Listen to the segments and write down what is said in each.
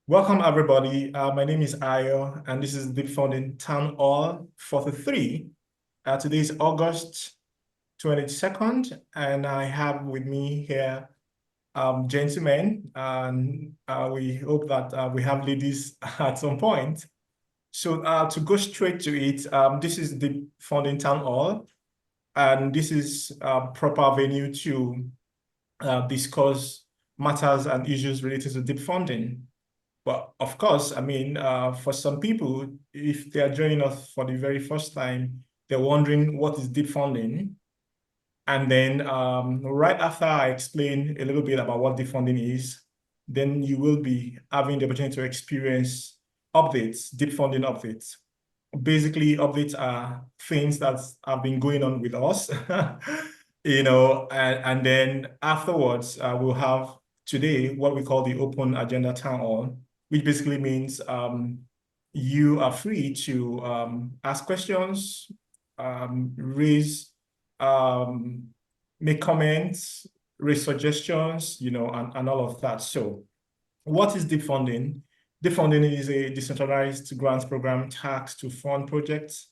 Welcome, everybody. My name is Ayo, and this is Deep Funding Town Hall 43. Today is August 22nd, and I have with me here gentlemen, and we hope that we have ladies at some point. So to go straight to it, this is Deep Funding Town Hall, and this is a proper venue to discuss matters and issues related to deep funding. But of course, I mean, for some people, if they are joining us for the very first time, they're wondering what is deep funding. And then right after I explain a little bit about what deep funding is, then you will be having the opportunity to experience updates, deep funding updates. Basically, updates are things that have been going on with us, and then afterwards, we'll have today what we call the open agenda town hall, which basically means you are free to ask questions, raise, make comments, raise suggestions, and all of that. So what is deep funding? Deep funding is a decentralized grants program tasked to fund projects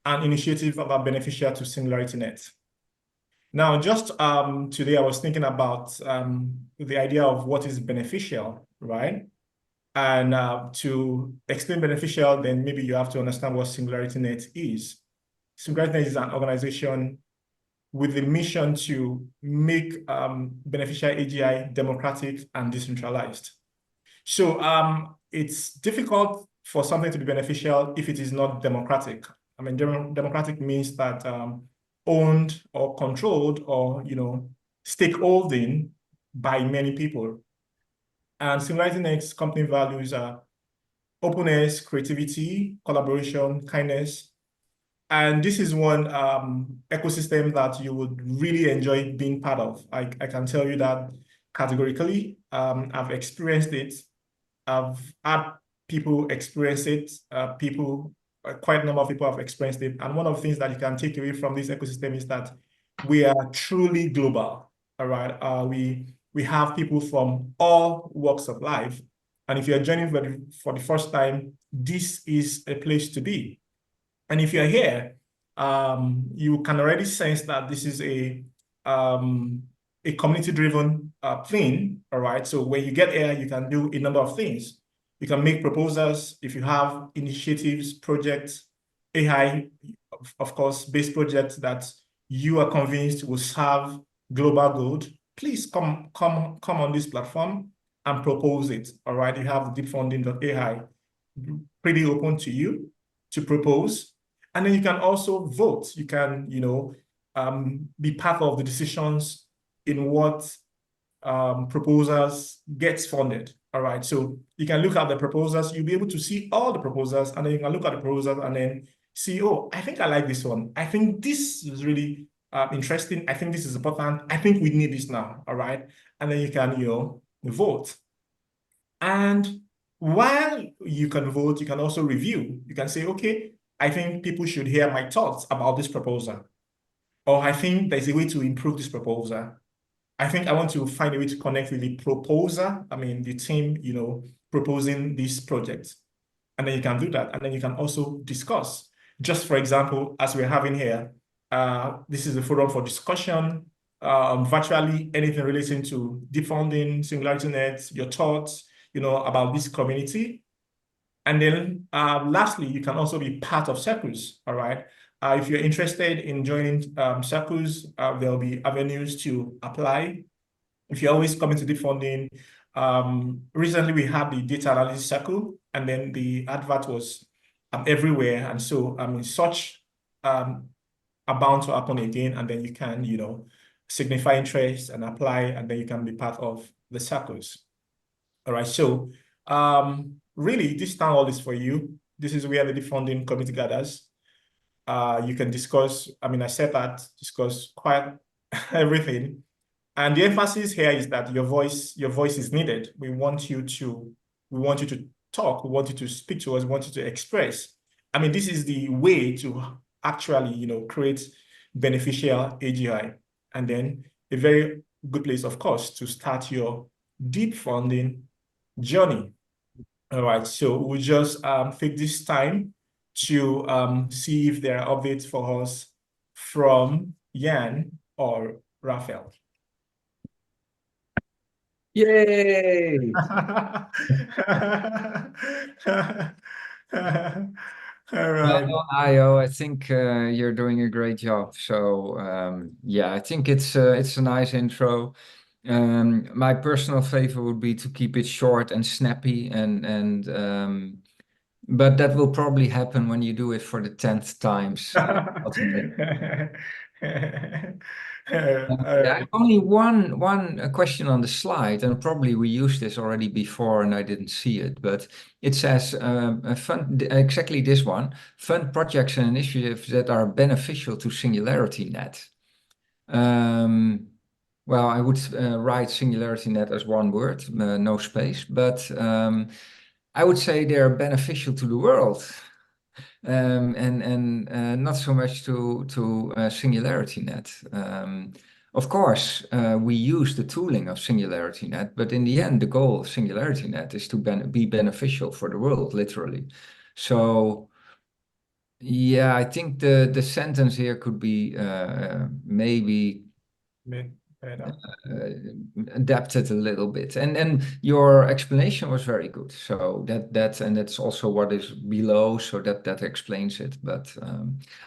and initiatives that are beneficial to SingularityNET. Now, just today, I was thinking about the idea of what is beneficial, right? And to explain beneficial, then maybe you have to understand what SingularityNET is. SingularityNET is an organization with the mission to make beneficial AGI democratic and decentralized. So it's difficult for something to be beneficial if it is not democratic. I mean, democratic means that owned or controlled or, stakeholding by many people. And SingularityNET's company values are openness, creativity, collaboration, kindness. And this is one ecosystem that you would really enjoy being part of. I can tell you that categorically. I've experienced it. I've had people experience it. Quite a number of people have experienced it. And one of the things that you can take away from this ecosystem is that we are truly global. All right. We have people from all walks of life. And if you're joining for the first time, this is a place to be. And if you're here, you can already sense that this is a community-driven thing, all right? So when you get here, you can do a number of things. You can make proposals if you have initiatives, projects, AI, of course, based projects that you are convinced will serve global good. Please come on this platform and propose it, all right? You have deepfunding.ai pretty open to you to propose. And then you can also vote. You can, be part of the decisions in what proposals gets funded. All right. So you can look at the proposals. You'll be able to see all the proposals, and then you can look at the proposals and then see, oh, I think I like this one. I think this is really interesting. I think this is important. I think we need this now. All right. And then you can, vote. And while you can vote, you can also review. You can say, okay, I think people should hear my thoughts about this proposal. Or I think there's a way to improve this proposal. I think I want to find a way to connect with the proposer, I mean, the team, proposing this project. And then you can do that. And then you can also discuss. Just for example, as we're having here, this is a forum for discussion, virtually anything relating to deep funding, SingularityNET, your thoughts, about this community. And then lastly, you can also be part of circles, all right? If you're interested in joining circles, there'll be avenues to apply. If you're always coming to deep funding, recently we had the data analysis circle, and then the advert was everywhere. And so, such are bound to happen again, and then you can, signify interest and apply, and then you can be part of the circles. All right, so really, this town hall is for you. This is where the deep funding committee gathers. You can discuss, I said that, discuss quite everything. And the emphasis here is that your voice is needed. We want you to talk, we want you to speak to us, we want you to express. This is the way to actually, create beneficial AGI. And then a very good place, of course, to start your deep funding journey. All right, so we'll just take this time to see if there are updates for us from Jan or Raphael. Yay! All right. Well, Io, I think you're doing a great job. So yeah, I think it's a nice intro. My personal favor would be to keep it short and snappy, and but that will probably happen when you do it for the 10th times. Ultimately. Yeah, I have only one question on the slide, and probably we used this already before, and I didn't see it. But it says fund exactly this one: fund projects and initiatives that are beneficial to SingularityNET. Um, well, I would write SingularityNET as one word, no space, but I would say they're beneficial to the world. And not so much to SingularityNET. Of course, we use the tooling of SingularityNET, but in the end, the goal of SingularityNET is to be beneficial for the world, literally. So, yeah, I think the sentence here could be maybe adapted a little bit, and your explanation was very good. So that's also what is below, so that explains it. But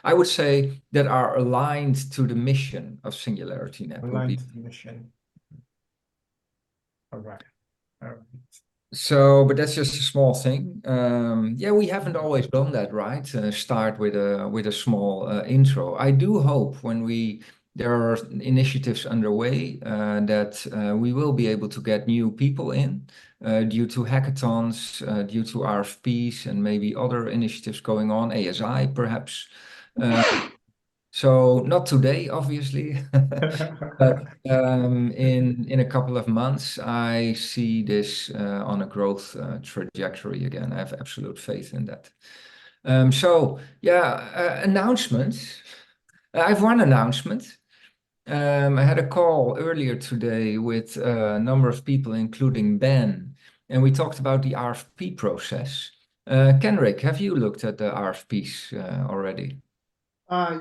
I would say that are aligned to the mission of SingularityNET would be. Aligned to the mission. All right. All right. So, but that's just a small thing. Yeah, we haven't always done that, right? Start with a small intro. I do hope when there are initiatives underway that we will be able to get new people in due to hackathons, due to RFPs, and maybe other initiatives going on, ASI perhaps. So not today, obviously, but in a couple of months, I see this on a growth trajectory again. I have absolute faith in that. So yeah, announcements. I have one announcement. I had a call earlier today with a number of people, including Ben, and we talked about the RFP process. Kenrick, have you looked at the RFPs already?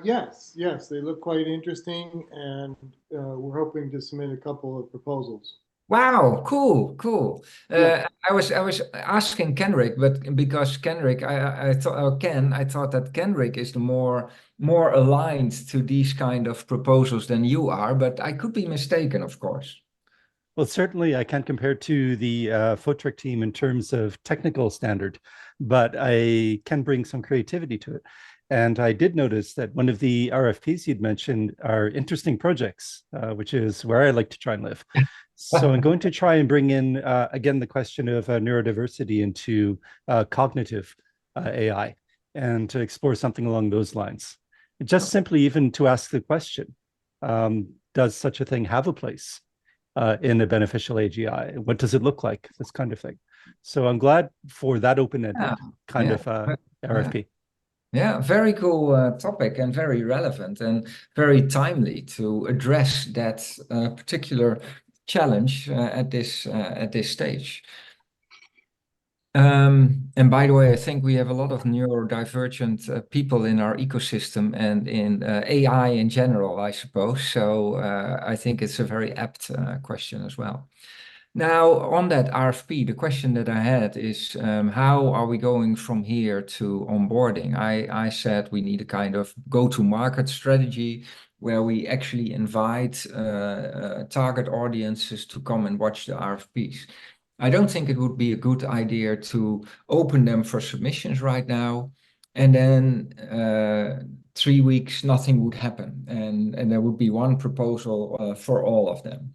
Yes, they look quite interesting, and we're hoping to submit a couple of proposals. Wow, cool. Yeah, I was asking Kenrick, but because Kenrick, I thought Ken, I thought that Kenrick is the more aligned to these kind of proposals than you are, but I could be mistaken, of course. Well, certainly I can't compare to the Fotric team in terms of technical standard, but I can bring some creativity to it. And I did notice that one of the RFPs you'd mentioned are interesting projects, which is where I like to try and live. So I'm going to try and bring in, again, the question of neurodiversity into cognitive AI and to explore something along those lines. Just simply even to ask the question, does such a thing have a place in a beneficial AGI? What does it look like? This kind of thing. So I'm glad for that open-ended kind of RFP. Yeah, very cool topic and very relevant and very timely to address that particular challenge at this stage. And by the way, I think we have a lot of neurodivergent people in our ecosystem and in AI in general, I suppose. So I think it's a very apt question as well. Now, on that RFP, the question that I had is, how are we going from here to onboarding? I said we need a kind of go-to-market strategy where we actually invite target audiences to come and watch the RFPs. I don't think it would be a good idea to open them for submissions right now, and then 3 weeks, nothing would happen, and there would be one proposal for all of them.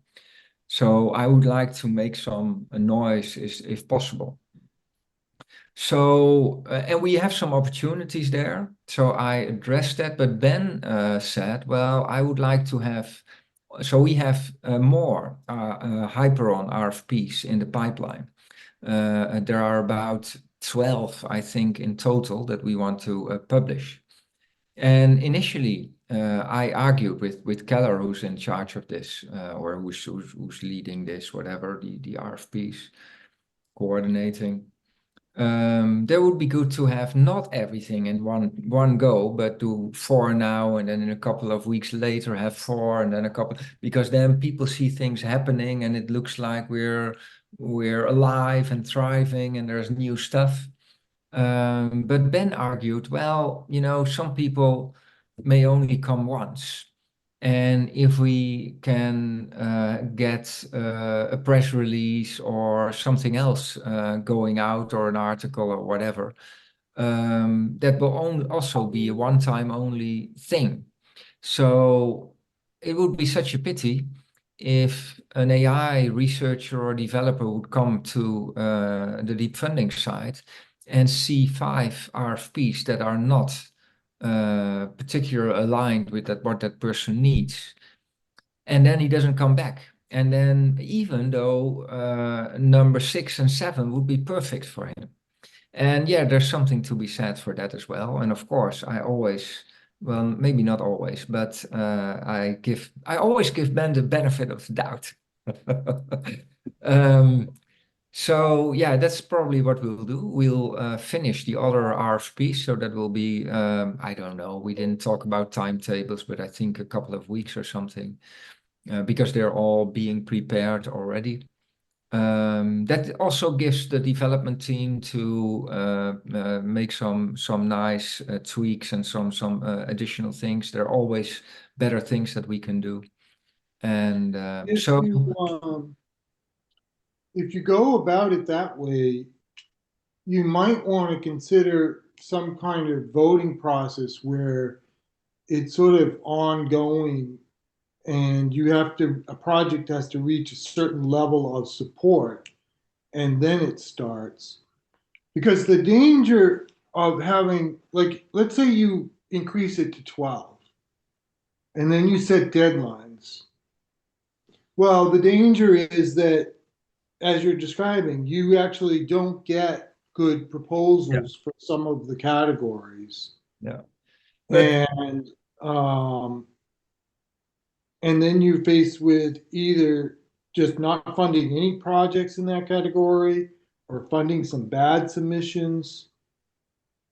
So I would like to make some noise if possible. So, and we have some opportunities there. So I addressed that, but Ben said, well, I would like to have, so we have more Hyperon RFPs in the pipeline. There are about 12, I think, in total that we want to publish. And initially, I argued with Keller, who's in charge of this, or who's leading this, whatever, the RFPs, coordinating. That would be good to have not everything in one go, but do 4 now, and then in a couple of weeks later have 4, and then a couple, because then people see things happening and it looks like we're alive and thriving and there's new stuff. But Ben argued, well, some people may only come once. And if we can get a press release or something else going out, or an article or whatever, that will also be a one-time only thing. So it would be such a pity if an AI researcher or developer would come to the deep funding side and see 5 RFPs that are not particularly aligned with what that person needs, and then he doesn't come back. And then even though number 6 and 7 would be perfect for him. And yeah, there's something to be said for that as well. And of course, I always, well, maybe not always, but I always give Ben the benefit of the doubt. So yeah, that's probably what we'll do. We'll finish the other RFPs, so that will be, I don't know, we didn't talk about timetables, but I think a couple of weeks or something, because they're all being prepared already. That also gives the development team to make some nice tweaks and some additional things. There are always better things that we can do. And if you go about it that way, you might want to consider some kind of voting process where it's sort of ongoing, and a project has to reach a certain level of support, and then it starts. Because the danger of having, like, let's say you increase it to 12, and then you set deadlines. Well, the danger is that, as you're describing, you actually don't get good proposals for some of the categories. Yeah. And then you're faced with either just not funding any projects in that category, or funding some bad submissions.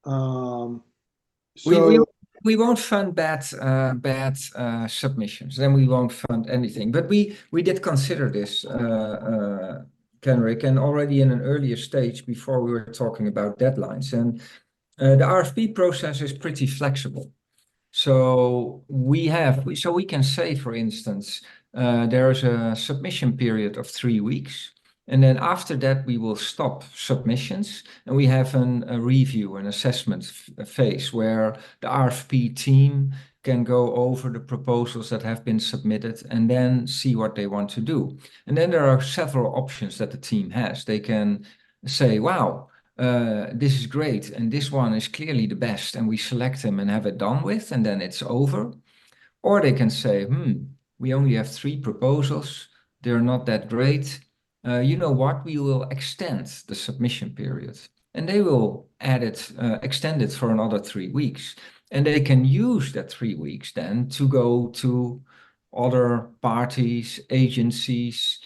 We won't fund bad submissions. Then we won't fund anything. But we did consider this, Kenrick, and already in an earlier stage before we were talking about deadlines. And the RFP process is pretty flexible. So we can say, for instance, there's a submission period of 3 weeks. And then after that, we will stop submissions, and we have a review, an assessment phase where the RFP team can go over the proposals that have been submitted and then see what they want to do. And then there are several options that the team has. They can say, wow, this is great, and this one is clearly the best, and we select them and have it done with, and then it's over. Or they can say, we only have 3 proposals. They're not that great. You know what? We will extend the submission period, and they will extend it for another 3 weeks. And they can use that 3 weeks then to go to other parties, agencies,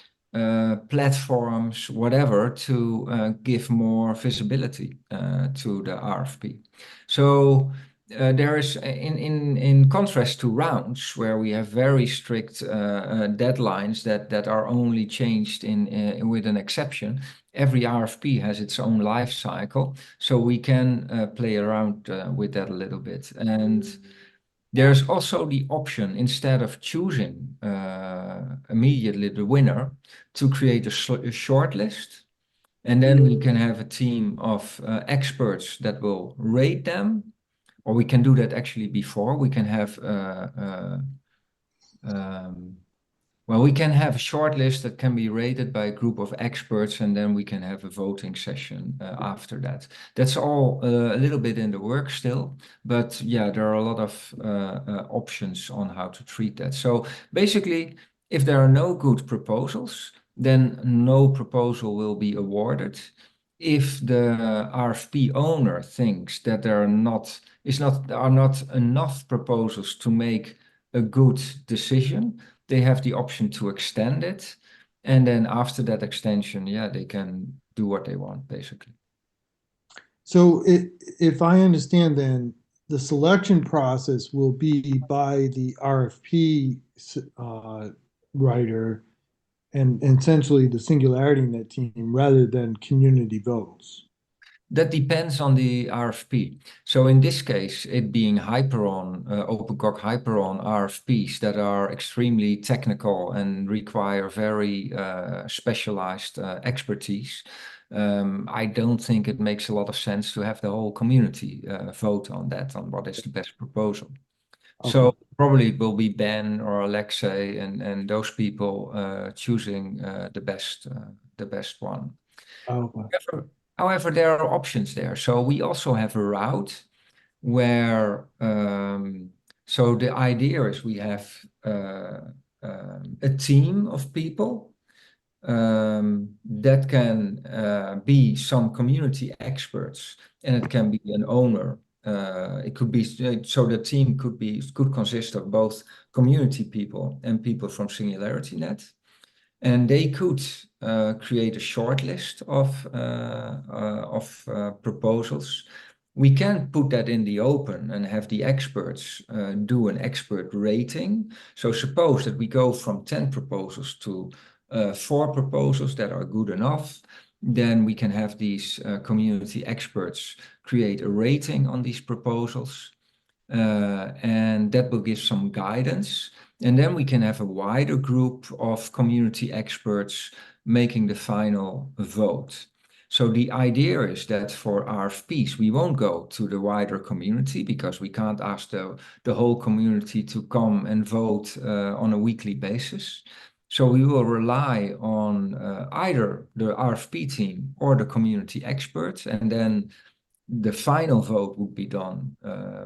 platforms, whatever, to give more visibility to the RFP. So there is, in contrast to rounds where we have very strict deadlines that are only changed with an exception. Every RFP has its own life cycle, so we can play around with that a little bit. And there's also the option, instead of choosing immediately the winner, to create a short list. And then we can have a team of experts that will rate them. Or we can do that actually before. We can have we can have a short list that can be rated by a group of experts, and then we can have a voting session after that. That's all a little bit in the work still, but yeah, there are a lot of options on how to treat that. So basically, if there are no good proposals, then no proposal will be awarded. If the RFP owner thinks that there are not enough proposals to make a good decision, they have the option to extend it. And then after that extension, yeah, they can do what they want, basically. So if I understand, then the selection process will be by the RFP writer and essentially the SingularityNET team rather than community votes. That depends on the RFP. So in this case, it being Hyperon, OpenCog Hyperon RFPs that are extremely technical and require very specialized expertise, I don't think it makes a lot of sense to have the whole community vote on that, on what is the best proposal. Okay. So probably it will be Ben or Alexei and those people choosing the best one. Okay. However, there are options there. So we also have a route where, so the idea is we have a team of people that can be some community experts, and it can be an owner. It could be, so the team could consist of both community people and people from SingularityNET. And they could create a short list of proposals. We can put that in the open and have the experts do an expert rating. So suppose that we go from 10 proposals to 4 proposals that are good enough. Then we can have these community experts create a rating on these proposals. And that will give some guidance. And then we can have a wider group of community experts making the final vote. So the idea is that for RFPs, we won't go to the wider community because we can't ask the whole community to come and vote on a weekly basis. So we will rely on either the RFP team or the community experts, and then the final vote would be done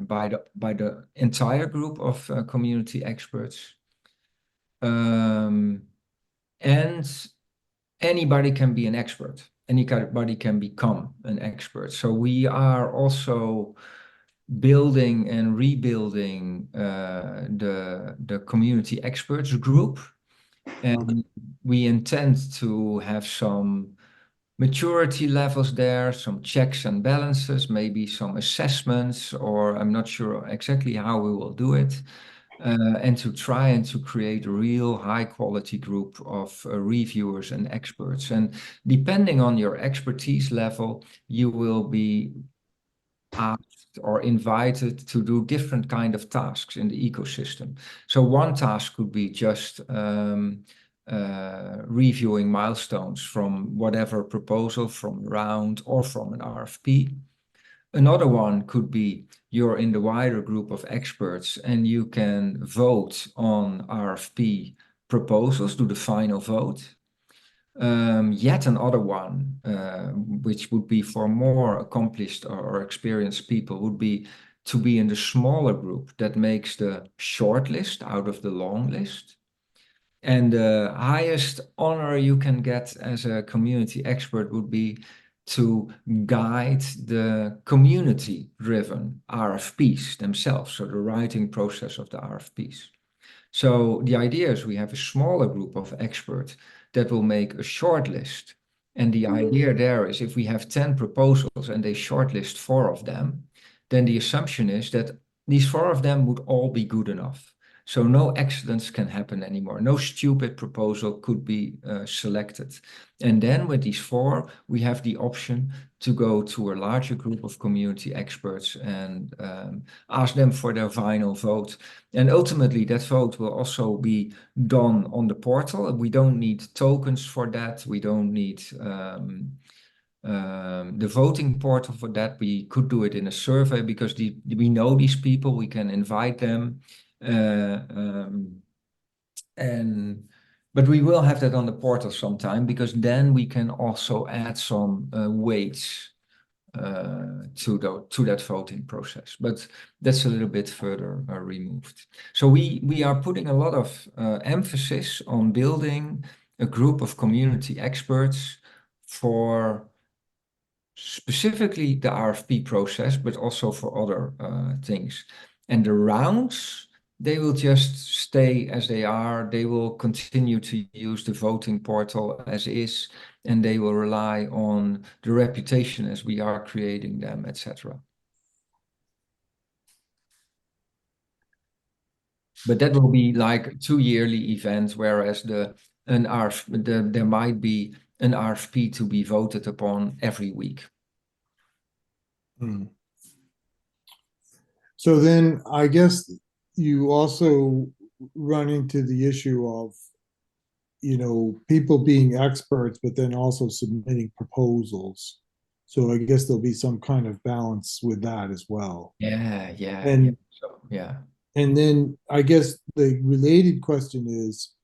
by the entire group of community experts. And anybody can be an expert. Anybody can become an expert. So we are also building and rebuilding the community experts group. And we intend to have some maturity levels there, some checks and balances, maybe some assessments, or I'm not sure exactly how we will do it, and to try and to create a real high quality group of reviewers and experts. And depending on your expertise level, you will be asked or invited to do different kind of tasks in the ecosystem. So one task could be just reviewing milestones from whatever proposal, from round or from an RFP. Another one could be you're in the wider group of experts and you can vote on RFP proposals, do the final vote. Yet another one, which would be for more accomplished or experienced people, would be to be in the smaller group that makes the short list out of the long list. And the highest honor you can get as a community expert would be to guide the community-driven RFPs themselves, so the writing process of the RFPs. So the idea is we have a smaller group of experts that will make a short list. And the idea there is if we have 10 proposals and they shortlist 4 of them, then the assumption is that these 4 of them would all be good enough. So no accidents can happen anymore. No stupid proposal could be selected. And then with these 4, we have the option to go to a larger group of community experts and ask them for their final vote. And ultimately, that vote will also be done on the portal. We don't need tokens for that. We don't need the voting portal for that. We could do it in a survey because we know these people. We can invite them. But we will have that on the portal sometime because then we can also add some weights to that voting process. But that's a little bit further removed. So we are putting a lot of emphasis on building a group of community experts for specifically the RFP process, but also for other things. And the rounds, they will just stay as they are. They will continue to use the voting portal as is, and they will rely on the reputation as we are creating them, etc. But that will be like 2 yearly events, whereas there might be an RFP to be voted upon every week. So then I guess you also run into the issue of, people being experts, but then also submitting proposals. So I guess there'll be some kind of balance with that as well. Yeah. And yeah. And then I guess the related question is,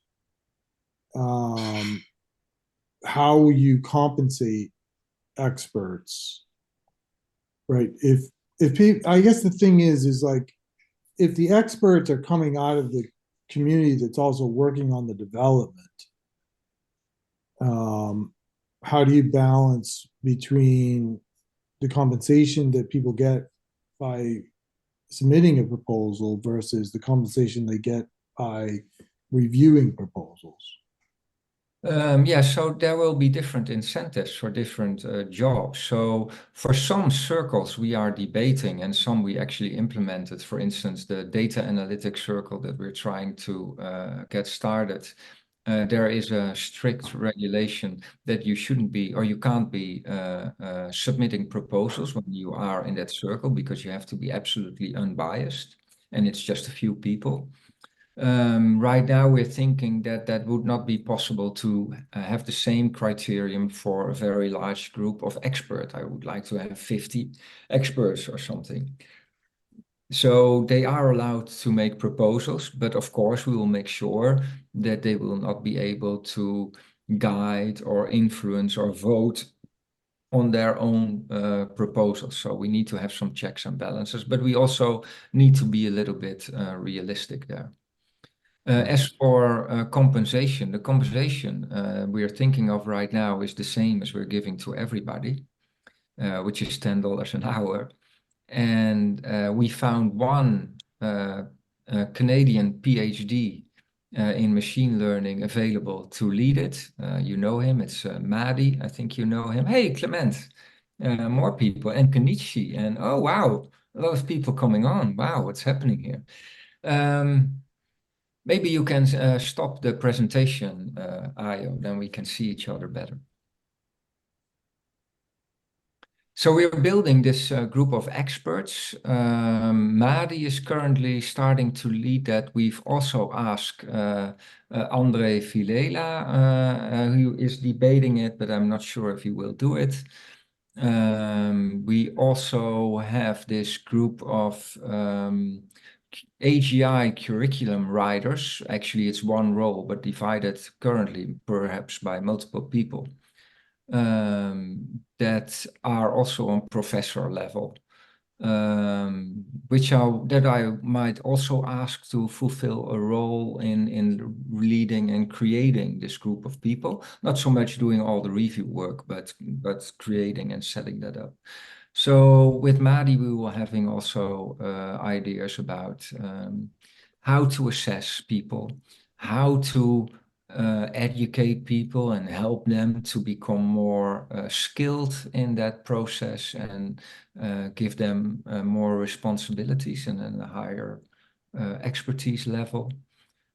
how will you compensate experts, right? If people, I guess the thing is like, if the experts are coming out of the community that's also working on the development, how do you balance between the compensation that people get by submitting a proposal versus the compensation they get by reviewing proposals? Yeah, so there will be different incentives for different jobs. So for some circles we are debating, and some we actually implemented. For instance, the data analytics circle that we're trying to get started. There is a strict regulation that you shouldn't be, or you can't be submitting proposals when you are in that circle, because you have to be absolutely unbiased, and it's just a few people. Right now, we're thinking that would not be possible to have the same criterion for a very large group of experts. I would like to have 50 experts or something. So they are allowed to make proposals, but of course we will make sure that they will not be able to guide or influence or vote on their own proposals. So we need to have some checks and balances, but we also need to be a little bit realistic there. As for compensation, the compensation we are thinking of right now is the same as we're giving to everybody, which is $10 an hour. And we found one Canadian PhD in machine learning available to lead it. You know him, it's Madi, I think you know him. Hey, Clement, more people, and Kenichi, and oh wow, a lot of people coming on. Wow, what's happening here? Maybe you can stop the presentation, Ayo, then we can see each other better. So we're building this group of experts. Madi is currently starting to lead that. We've also asked Andre Vilela, who is debating it, but I'm not sure if he will do it. We also have this group of AGI curriculum writers. Actually, it's one role, but divided currently perhaps by multiple people. That are also on professor level, that I might also ask to fulfill a role in leading and creating this group of people. Not so much doing all the review work, but creating and setting that up. So with Madi, we will having also ideas about how to assess people, how to educate people and help them to become more skilled in that process, and give them more responsibilities and a higher expertise level.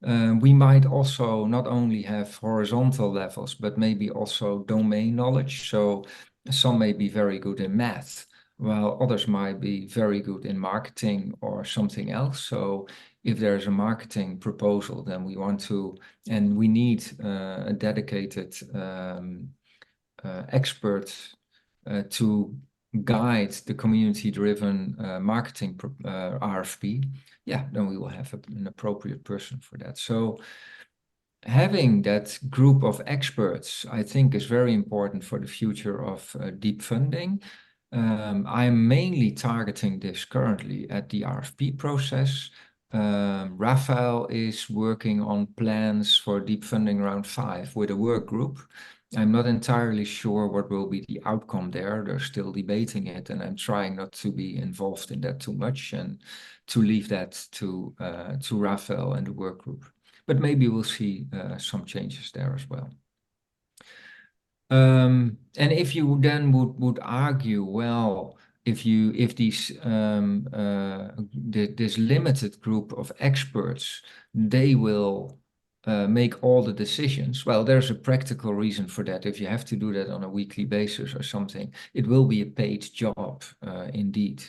We might also not only have horizontal levels, but maybe also domain knowledge. So some may be very good in math, while others might be very good in marketing or something else. So if there's a marketing proposal, then we want to, and we need a dedicated expert to guide the community-driven marketing RFP. Yeah, then we will have an appropriate person for that. So having that group of experts, I think, is very important for the future of deep funding. I'm mainly targeting this currently at the RFP process. Raphael is working on plans for Deep Funding Round 5 with a work group. I'm not entirely sure what will be the outcome there. They're still debating it, and I'm trying not to be involved in that too much and to leave that to Raphael and the work group. But maybe we'll see some changes there as well. And if you then would argue, well, if these this limited group of experts, they will make all the decisions. Well, there's a practical reason for that. If you have to do that on a weekly basis or something, it will be a paid job, indeed,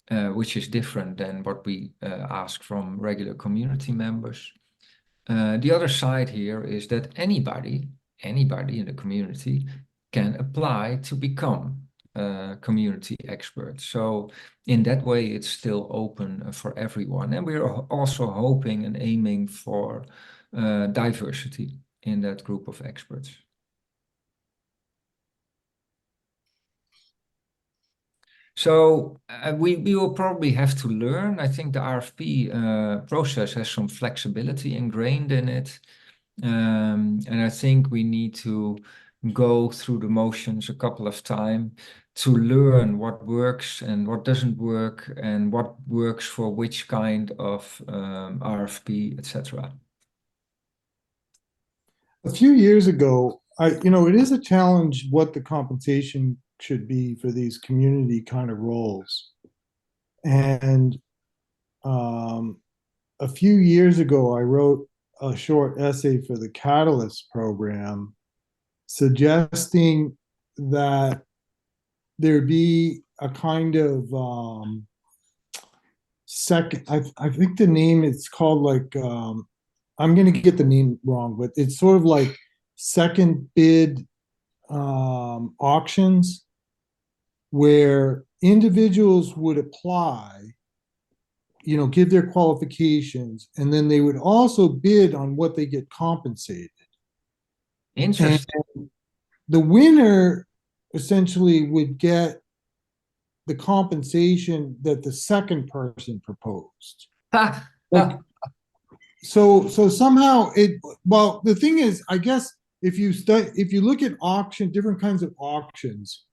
which is different than what we ask from regular community members. The other side here is that anybody in the community can apply to become community experts. So in that way, it's still open for everyone. And we're also hoping and aiming for diversity in that group of experts. So we will probably have to learn. I think the RFP process has some flexibility ingrained in it. And I think we need to go through the motions a couple of times to learn what works and what doesn't work and what works for which kind of RFP, etc. A few years ago, it is a challenge what the compensation should be for these community kind of roles. And a few years ago, I wrote a short essay for the Catalyst program suggesting that there be a kind of second, I think the name it's called like, I'm going to get the name wrong, but it's sort of like second bid auctions where individuals would apply, give their qualifications, and then they would also bid on what they get compensated. Interesting. And the winner essentially would get the compensation that the second person proposed. So somehow the thing is, I guess if you look at different kinds of auctions,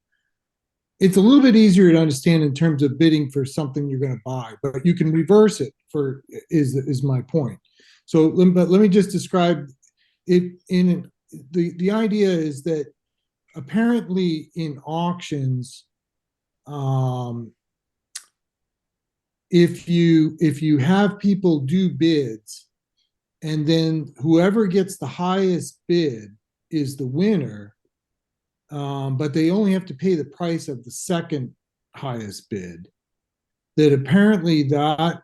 it's a little bit easier to understand in terms of bidding for something you're going to buy, but you can reverse it is my point. So, but let me just describe it the idea is that apparently in auctions, if you have people do bids, and then whoever gets the highest bid is the winner, but they only have to pay the price of the second highest bid, that apparently that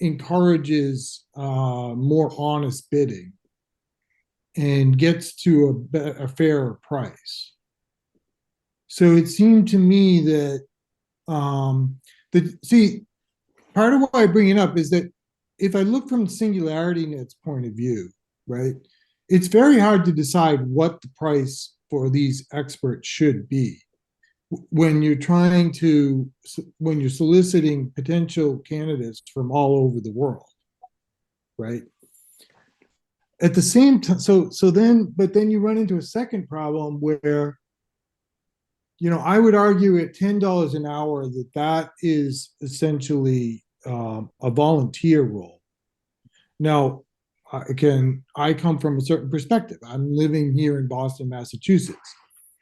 encourages more honest bidding and gets to a fairer price. So it seemed to me that part of why I bring it up is that if I look from SingularityNET's point of view, right, it's very hard to decide what the price for these experts should be when you're soliciting potential candidates from all over the world, right? At the same time, but then you run into a second problem where, I would argue at $10 an hour that is essentially a volunteer role. Now, again, I come from a certain perspective. I'm living here in Boston, Massachusetts.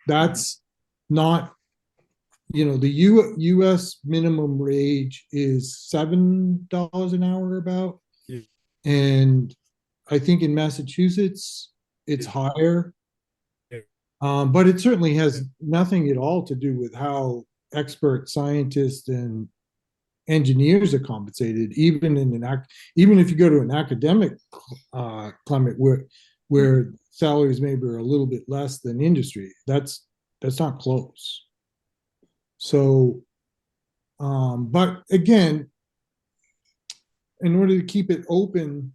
That's not, the U.S. minimum wage is $7 an hour about. Yeah. And I think in Massachusetts, it's higher. Yeah. But it certainly has nothing at all to do with how expert scientists and engineers are compensated, even if you go to an academic climate where salaries maybe are a little bit less than industry. That's not close. So, but again, in order to keep it open,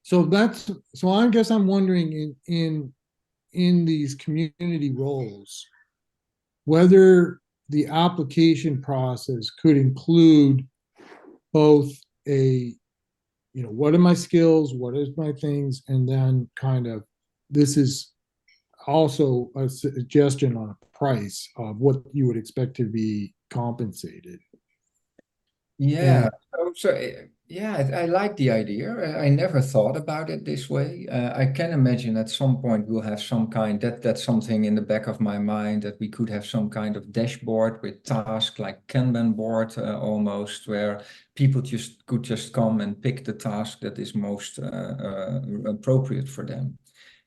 so I guess I'm wondering in these community roles whether the application process could include both what are my skills, what is my things, and then kind of this is also a suggestion on a price of what you would expect to be compensated. Yeah, yeah, I like the idea. I never thought about it this way. I can imagine at some point we'll have some kind that's something in the back of my mind, that we could have some kind of dashboard with tasks like Kanban board almost, where people could just come and pick the task that is most appropriate for them.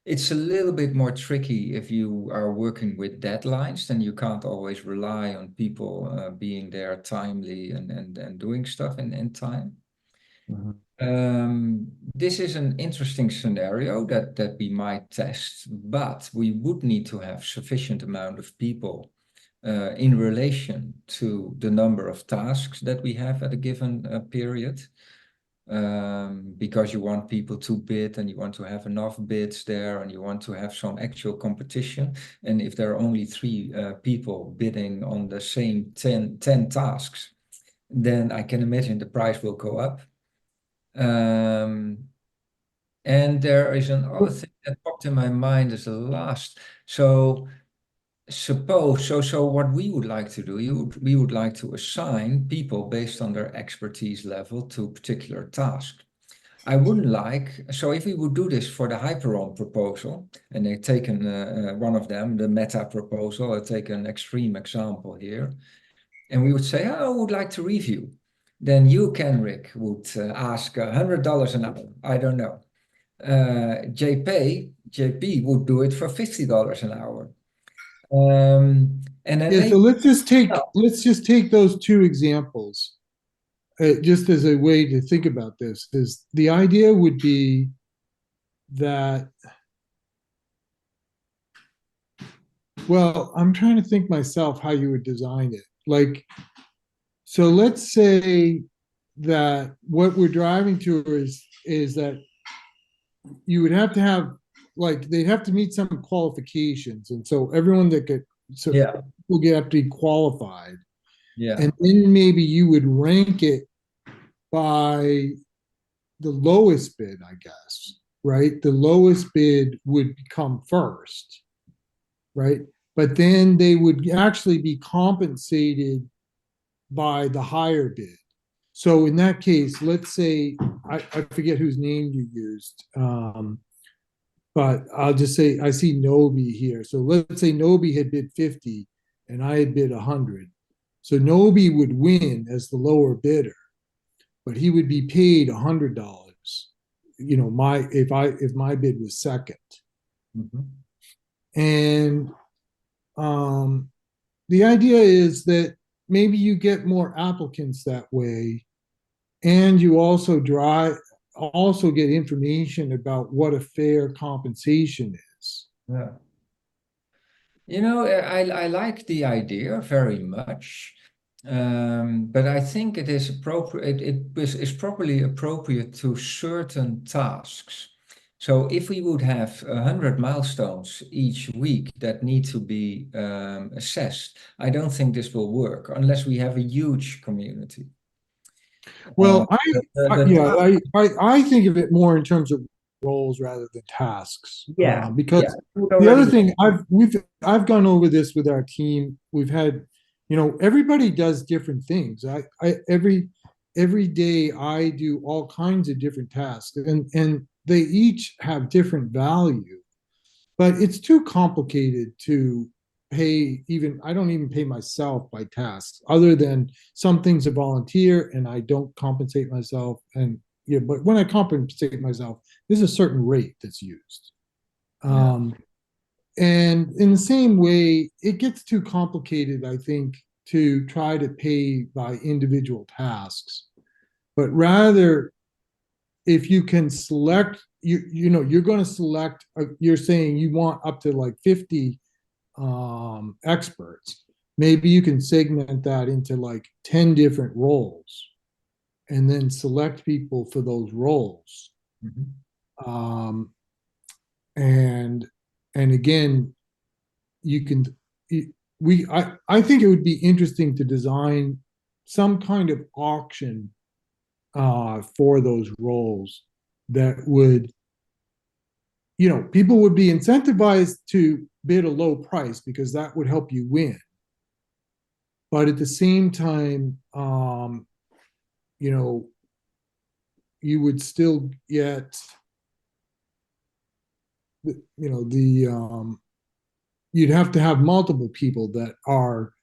It's a little bit more tricky if you are working with deadlines, then you can't always rely on people being there timely and doing stuff in time. This is an interesting scenario that we might test, but we would need to have sufficient amount of people in relation to the number of tasks that we have at a given period. Because you want people to bid and you want to have enough bids there and you want to have some actual competition. And if there are only 3 people bidding on the same 10 tasks, then I can imagine the price will go up. And there is another thing that popped in my mind as the last. So what we would like to do, we would like to assign people based on their expertise level to particular tasks. I wouldn't like, so if we would do this for the Hyperon proposal, and they've taken one of them, the meta proposal, I'll take an extreme example here, and we would say, oh, I would like to review. Then you, Kenrick, would ask $100 an hour, I don't know. JP would do it for $50 an hour. And then Yeah, so let's just take those 2 examples, just as a way to think about this. Is the idea would be that, well, I'm trying to think myself how you would design it. Like, so let's say that what we're driving to is that you would have to have, like, they'd have to meet some qualifications, and so everyone that will have to be qualified. Yeah. And then maybe you would rank it by the lowest bid, I guess, right? The lowest bid would come first, right? But then they would actually be compensated by the higher bid. So in that case, let's say, I forget whose name you used, but I'll just say, I see Nobi here. So let's say Nobi had bid 50 and I had bid 100. So Nobi would win as the lower bidder, but he would be paid $100. You know, if my bid was second. And the idea is that maybe you get more applicants that way, and you also get information about what a fair compensation is. Yeah. You know, I like the idea very much, but I think it is appropriate. It is properly appropriate to certain tasks. So if we would have 100 milestones each week that need to be assessed, I don't think this will work unless we have a huge community. Well, I think of it more in terms of roles rather than tasks. Because the other thing, I've gone over this with our team. We've had, you know, everybody does different things. Every day I do all kinds of different tasks, and they each have different value, but it's too complicated to pay. I don't even pay myself by tasks, other than some things are volunteer and I don't compensate myself. And yeah, but when I compensate myself, there's a certain rate that's used. And in the same way, it gets too complicated, I think, to try to pay by individual tasks. But rather, if you can select, you're going to select, you're saying you want up to like 50 experts. Maybe you can segment that into like 10 different roles and then select people for those roles. And again, I think it would be interesting to design some kind of auction for those roles that would, people would be incentivized to bid a low price because that would help you win. But at the same time, you know, you would still get, you know, you'd have to have multiple people that are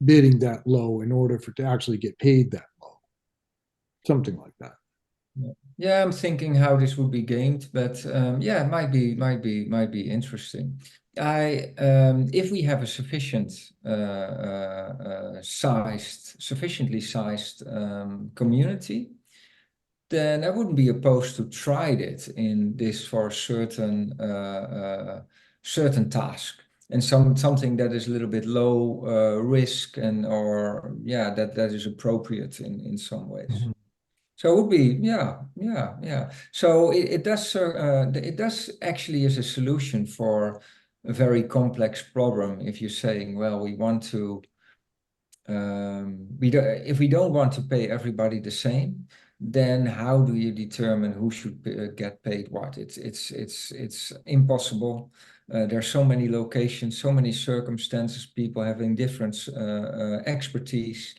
bidding that low in order for to actually get paid that low. Something like that. Yeah, I'm thinking how this would be gamed, but yeah, it might be interesting. If we have a sufficiently sized community, then I wouldn't be opposed to try it in this for a certain task and something that is a little bit low risk and or yeah that is appropriate in some ways. Mm-hmm. So it would be yeah. So it does actually is a solution for a very complex problem. If you're saying, well, we want to if we don't want to pay everybody the same, then how do you determine who should get paid what? It's impossible. There's so many locations, so many circumstances, people having different expertise,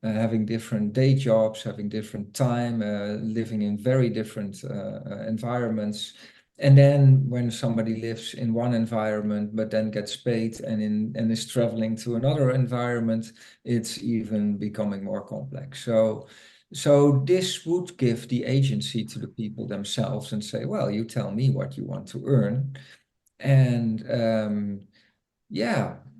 having different day jobs, having different time, living in very different environments. And then when somebody lives in one environment, but then gets paid and is traveling to another environment, it's even becoming more complex. So this would give the agency to the people themselves and say, well, you tell me what you want to earn. And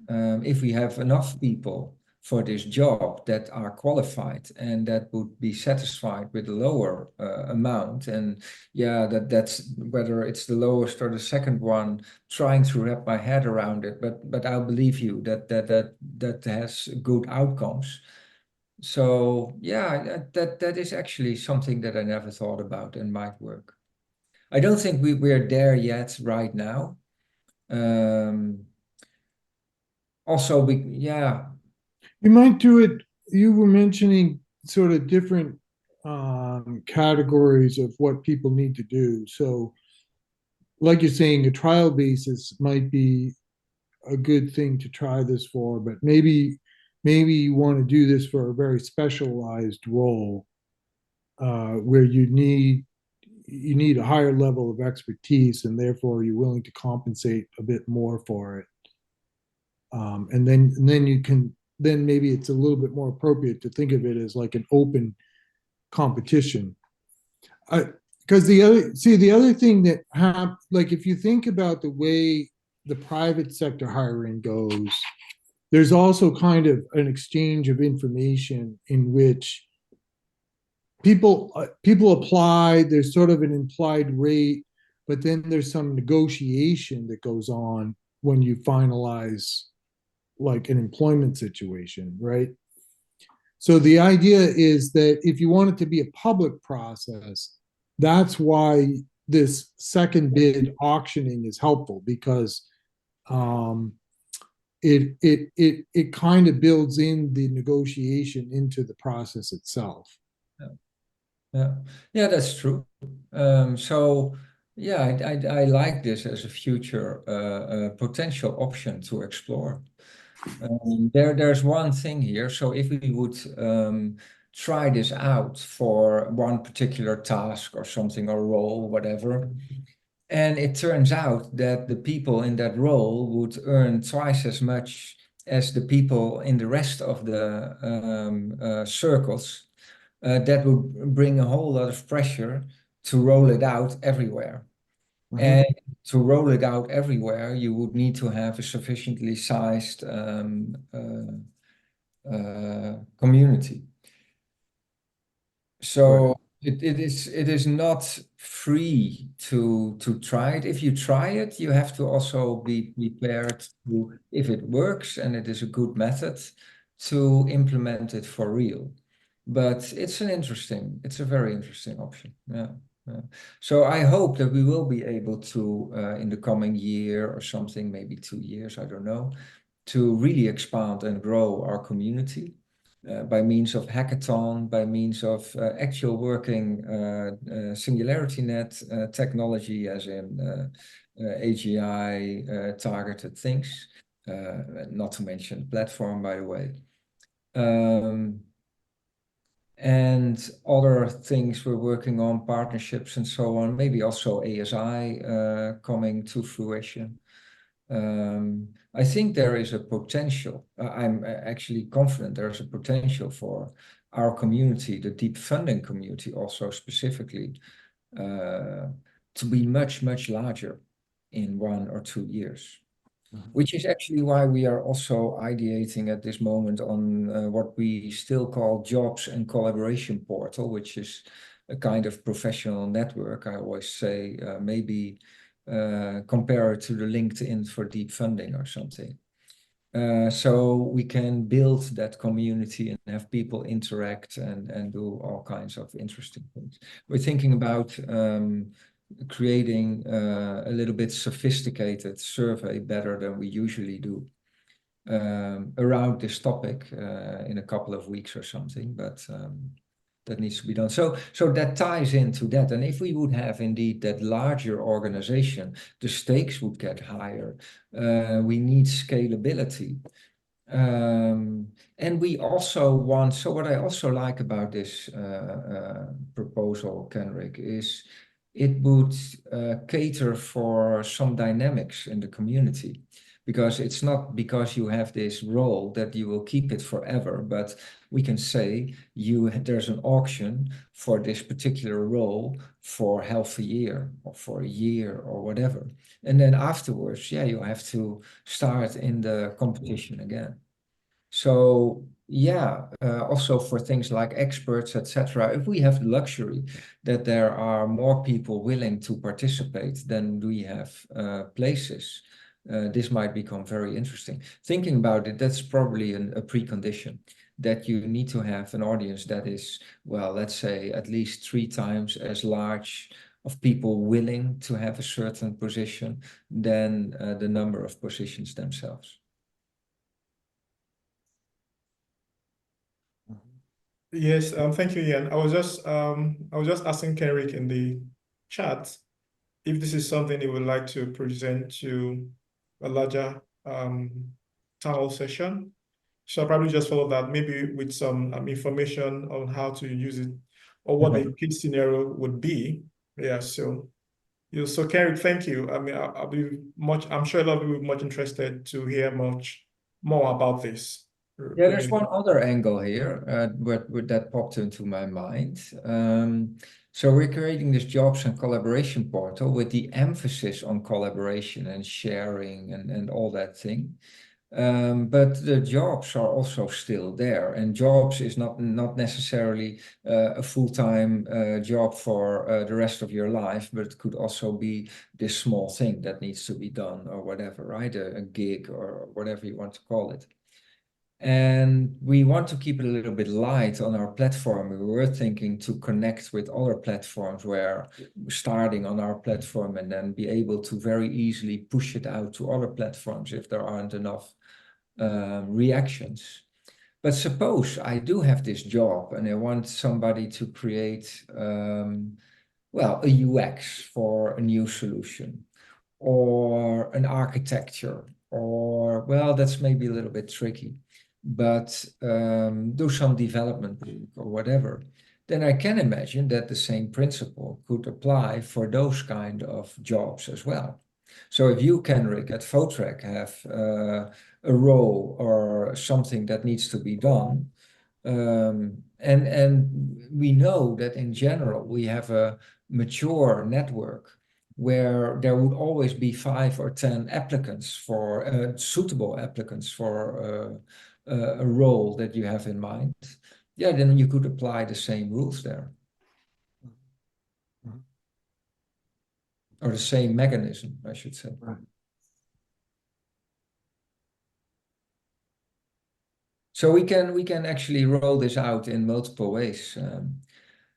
if we have enough people for this job that are qualified and that would be satisfied with a lower amount, and yeah, that's whether it's the lowest or the second one, trying to wrap my head around it, but I'll believe you that has good outcomes. So yeah, that is actually something that I never thought about and might work. I don't think we're there yet right now. Also, You might do it. You were mentioning sort of different categories of what people need to do. So, like you're saying, a trial basis might be a good thing to try this for, but maybe you want to do this for a very specialized role where you need a higher level of expertise, and therefore you're willing to compensate a bit more for it. And then you can then maybe it's a little bit more appropriate to think of it as like an open competition. Because the other thing that like if you think about the way the private sector hiring goes, there's also kind of an exchange of information in which people apply. There's sort of an implied rate, but then there's some negotiation that goes on when you finalize like an employment situation, right? So the idea is that if you want it to be a public process, that's why this second bid auctioning is helpful, because it kind of builds in the negotiation into the process itself. Yeah, that's true. So yeah, I like this as a future potential option to explore. There's one thing here. So if we would try this out for one particular task or something or role, whatever, and it turns out that the people in that role would earn twice as much as the people in the rest of the circles, that would bring a whole lot of pressure to roll it out everywhere. And to roll it out everywhere, you would need to have a sufficiently sized community. So it is not free to try it. If you try it, you have to also be prepared to, if it works and it is a good method, to implement it for real. But it's a very interesting option. Yeah. So I hope that we will be able to, in the coming year or something, maybe 2 years, I don't know, to really expand and grow our community. by means of hackathon, by means of actual working SingularityNET technology, as in AGI targeted things, not to mention platform, by the way. And other things we're working on, partnerships and so on, maybe also ASI coming to fruition. I think there is a potential. I'm actually confident there's a potential for our community, the deep funding community also specifically, to be much, much larger in 1 or 2 years. Which is actually why we are also ideating at this moment on what we still call Jobs and Collaboration Portal, which is a kind of professional network. I always say maybe compare it to the LinkedIn for deep funding or something. So we can build that community and have people interact and do all kinds of interesting things. We're thinking about creating a little bit sophisticated survey, better than we usually do, around this topic in a couple of weeks or something, but that needs to be done. So that ties into that. And if we would have indeed that larger organization, the stakes would get higher. We need scalability. And we also want, so what I also like about this proposal, Kenrick, is it would cater for some dynamics in the community, because it's not because you have this role that you will keep it forever, but we can say there's an auction for this particular role for half a year or for a year or whatever. And then afterwards, yeah, you have to start in the competition again. So yeah, also for things like experts, etc. If we have the luxury that there are more people willing to participate than we have places, this might become very interesting. Thinking about it, that's probably a precondition, that you need to have an audience that is, well, let's say at least 3 times as large of people willing to have a certain position than the number of positions themselves. Yes, thank you, Ian. I was just asking Kenrick in the chat if this is something he would like to present to a larger town hall session. So I'll probably just follow that, maybe with some information on how to use it or what the case scenario would be. Yeah, so Kenrick, thank you. I mean, I'm sure a lot of people will be much interested to hear much more about this. Yeah, there's one other angle here that popped into my mind. So we're creating this jobs and collaboration portal with the emphasis on collaboration and sharing and all that thing. But the jobs are also still there, and jobs is not necessarily a full-time job for the rest of your life, but it could also be this small thing that needs to be done or whatever, right? A gig or whatever you want to call it. And we want to keep it a little bit light on our platform. We were thinking to connect with other platforms, where starting on our platform and then be able to very easily push it out to other platforms if there aren't enough reactions. But suppose I do have this job and I want somebody to create, well, a UX for a new solution, or an architecture, or, well, that's maybe a little bit tricky, but do some development or whatever, then I can imagine that the same principle could apply for those kind of jobs as well. So if you, Kenrick, at Votrek have a role or something that needs to be done, and we know that in general we have a mature network where there would always be 5 or 10 applicants for suitable applicants for a role that you have in mind, yeah, then you could apply the same rules there. Or the same mechanism, I should say. Right. So we can actually roll this out in multiple ways.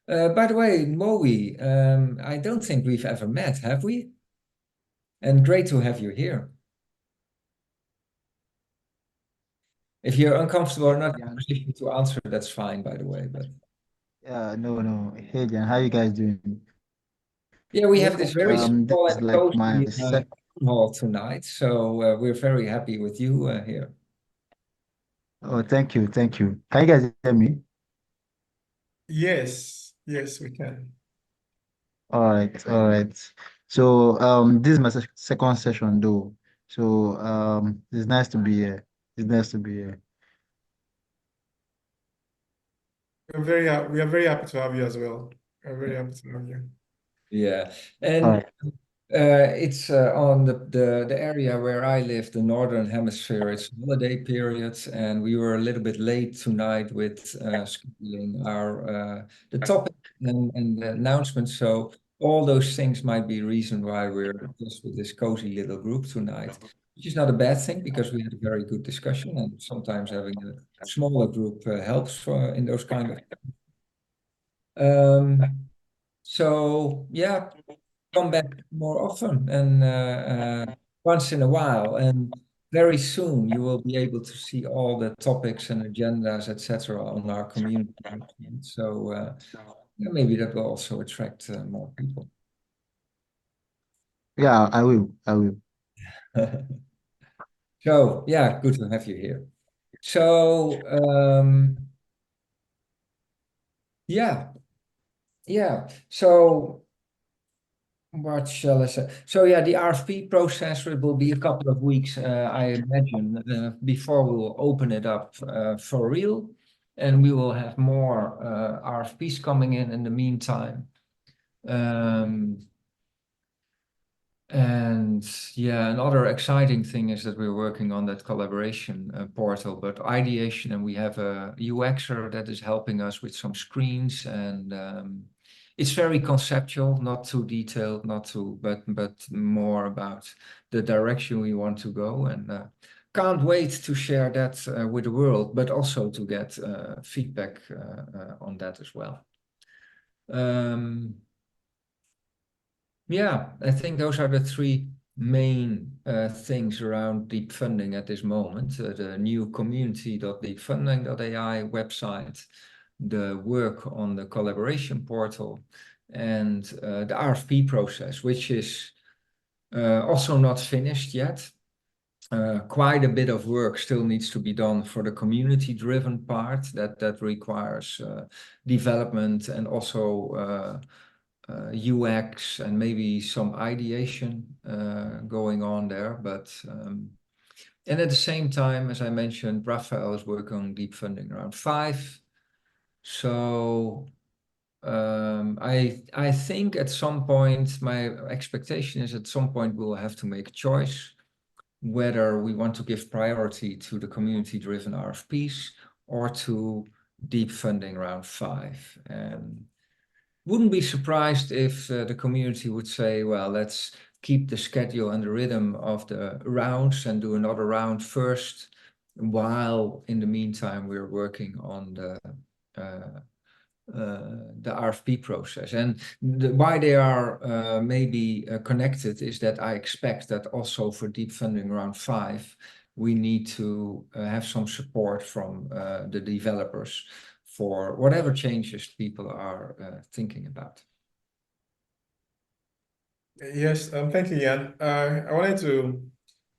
By the way, Moe, I don't think we've ever met, have we? And great to have you here. If you're uncomfortable or not in a position to answer, that's fine, by the way. But Yeah, no. Hey, Jan, how you guys doing? yeah, we have this very This small is and like my cozy sec. hall tonight, so we're very happy with you here. Oh, thank you. Can you guys hear me? Yes, yes, we can. All right. So, this is my second session though. So, it's nice to be here. It's nice to be here. We are very happy to have you as well. We're very happy to have you. Yeah, All and right. it's on the area where I live, the Northern Hemisphere. It's holiday period, and we were a little bit late tonight with scheduling our the topic and the announcement. So all those things might be a reason why we're just with this cozy little group tonight, which is not a bad thing because we had a very good discussion, and sometimes having a smaller group helps for in those kind of. So yeah, come back more often and once in a while, and very soon you will be able to see all the topics and agendas, etc., on our community. So yeah, maybe that will also attract more people. Yeah, I will. So yeah, good to have you here. So yeah. So what shall I say? So yeah, the RFP process will be a couple of weeks, I imagine, before we will open it up for real, and we will have more RFPs coming in the meantime. And yeah, another exciting thing is that we're working on that collaboration portal, but ideation, and we have a UXer that is helping us with some screens, and it's very conceptual, not too detailed, but more about the direction we want to go, and can't wait to share that with the world, but also to get feedback on that as well. Yeah, I think those are the three main things around deep funding at this moment. The new community.deepfunding.ai website, the work on the collaboration portal, and the RFP process, which is also not finished yet. Quite a bit of work still needs to be done for the community-driven part that requires development and also UX and maybe some ideation going on there. But and at the same time, as I mentioned, Raphael is working on Deep Funding Round 5. So I think at some point, my expectation is at some point we'll have to make a choice whether we want to give priority to the community-driven RFPs or to Deep Funding Round 5. And wouldn't be surprised if the community would say, well, let's keep the schedule and the rhythm of the rounds and do another round first, while in the meantime we're working on the RFP process. And why they are maybe connected is that I expect that also for Deep Funding Round 5, we need to have some support from the developers for whatever changes people are thinking about. Yes, thank you, Jan. I wanted to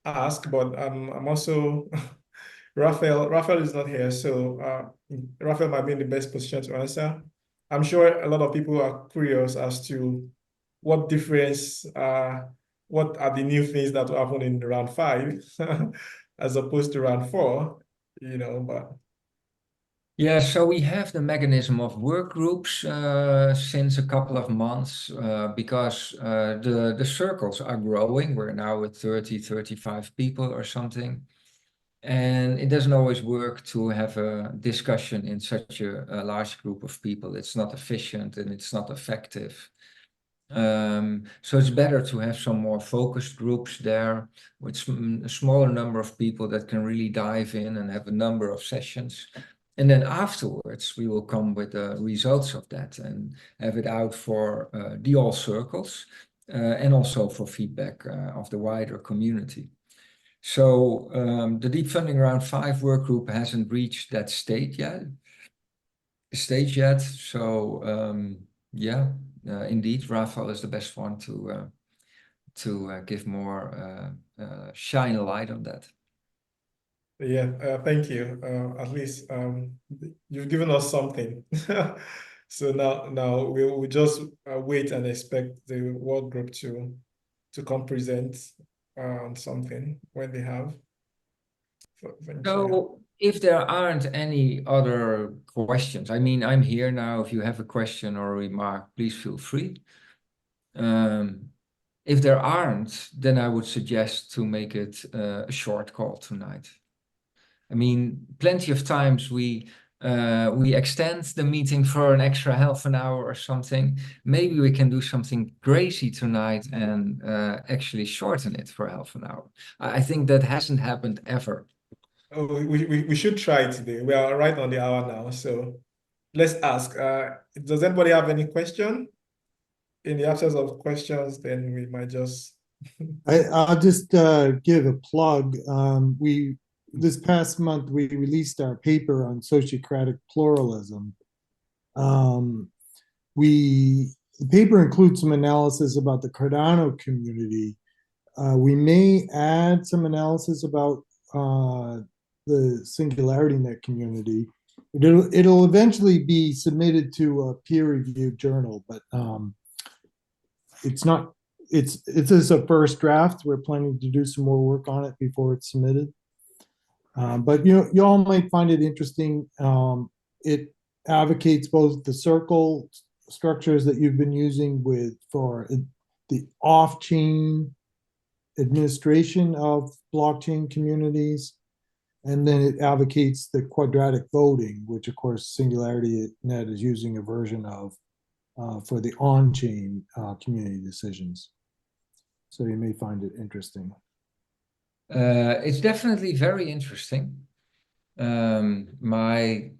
ask, but I'm also Raphael is not here, so Raphael might be in the best position to answer. I'm sure a lot of people are curious as to what difference, what are the new things that will happen in round 5 as opposed to round 4, but. Yeah, so we have the mechanism of work groups since a couple of months because the circles are growing. We're now at 30, 35 people or something. And it doesn't always work to have a discussion in such a large group of people. It's not efficient and it's not effective. So it's better to have some more focused groups there with a smaller number of people that can really dive in and have a number of sessions. And then afterwards, we will come with the results of that and have it out for the all circles and also for feedback of the wider community. So the Deep Funding Round 5 work group hasn't reached that stage yet. So yeah, indeed, Rafael is the best one to give more shine a light on that. Yeah, thank you. At least you've given us something. So now we'll just wait and expect the work group to come present on something when they have. So if there aren't any other questions, I mean, I'm here now. If you have a question or a remark, please feel free. If there aren't, then I would suggest to make it a short call tonight. I mean, plenty of times we extend the meeting for an extra half an hour or something. Maybe we can do something crazy tonight and actually shorten it for half an hour. I think that hasn't happened ever. Oh, we should try today. We are right on the hour now, so let's ask. Does anybody have any question? In the absence of questions, then we might just. I'll just give a plug. This past month we released our paper on sociocratic pluralism. The paper includes some analysis about the Cardano community. We may add some analysis about the SingularityNET community. It'll eventually be submitted to a peer-reviewed journal, but it's not. It's a first draft. We're planning to do some more work on it before it's submitted. But you all might find it interesting. It advocates both the circle structures that you've been using for the off-chain administration of blockchain communities, and then it advocates the quadratic voting, which of course SingularityNET is using a version of for the on-chain community decisions. So you may find it interesting. It's definitely very interesting. My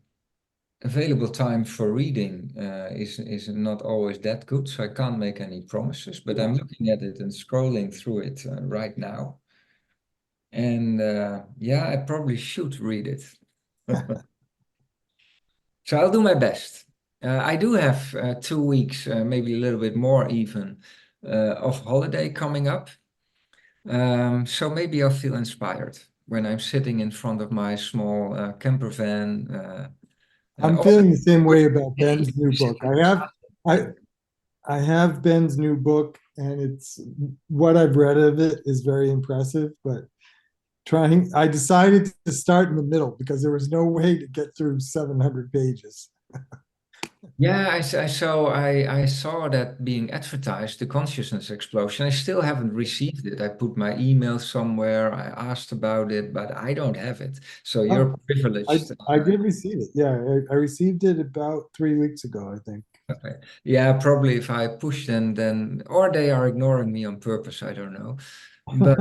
available time for reading is not always that good, so I can't make any promises, but I'm looking at it and scrolling through it right now. And yeah, I probably should read it. So I'll do my best. I do have 2 weeks, maybe a little bit more even, of holiday coming up. So maybe I'll feel inspired when I'm sitting in front of my small camper van. I'm feeling the same way about Ben's new book. I have Ben's new book, and it's what I've read of it is very impressive, but I decided to start in the middle because there was no way to get through 700 pages. Yeah, I saw that being advertised, the consciousness explosion. I still haven't received it. I put my email somewhere. I asked about it, but I don't have it. So you're privileged. I did receive it. Yeah, I received it about 3 weeks ago, I think. Okay. Yeah, probably if I push then or they are ignoring me on purpose. I don't know, but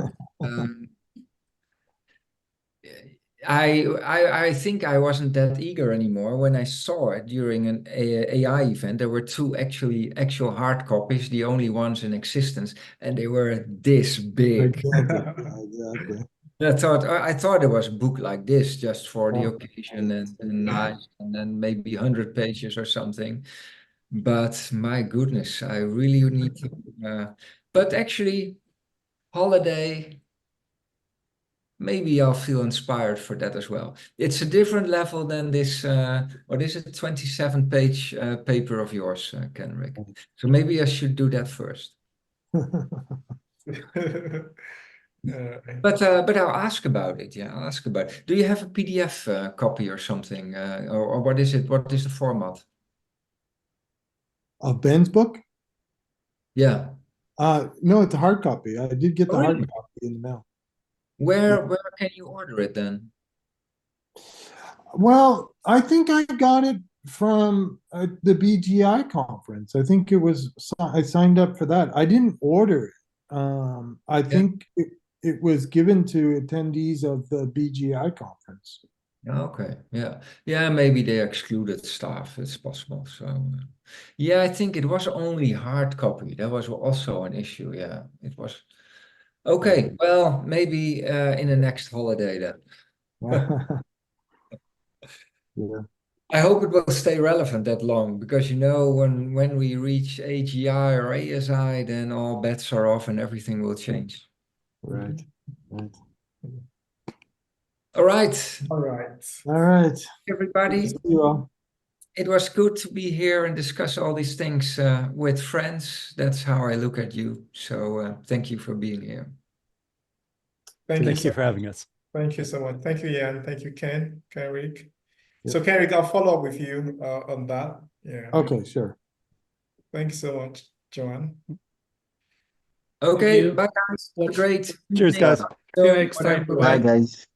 I think I wasn't that eager anymore when I saw it during an AI event. There were 2 actual hard copies, the only ones in existence, and they were this big. Exactly. I thought it was a book like this just for the occasion and nice, and then maybe 100 pages or something. But my goodness, I really need to. But actually, holiday. Maybe I'll feel inspired for that as well. It's a different level than this, what is it, 27-page paper of yours, Kenrick. So maybe I should do that first. But I'll ask about it. Yeah, I'll ask about it. Do you have a PDF copy or something, or what is it? What is the format? Of Ben's book? Yeah. No, it's a hard copy. I did get the hard Really? copy in the mail. Where can you order it then? Well, I think I got it from the BGI conference. I think I signed up for that. I didn't order it. I think it was given to attendees of the BGI conference. Okay, yeah, maybe they excluded staff. It's possible. So, yeah, I think it was only hard copy. That was also an issue. Yeah, it was. Okay, well, maybe in the next holiday then. Yeah, I hope it will stay relevant that long because when we reach AGI or ASI, then all bets are off and everything will change. right, right. All right, All right. All right. everybody. See you all. It was good to be here and discuss all these things with friends. That's how I look at you. So thank you for being here. Thank you Thank you so for having us. Thank you so much. Thank you, Jan. Thank you, Kenrick. Yep. So, Kenrick, I'll follow up with you on that. Yeah. Okay, sure. Thank you so much, Joanne. Okay, you. bye guys. Have a great Cheers, evening. guys. See you next time. Whatever. Bye, guys.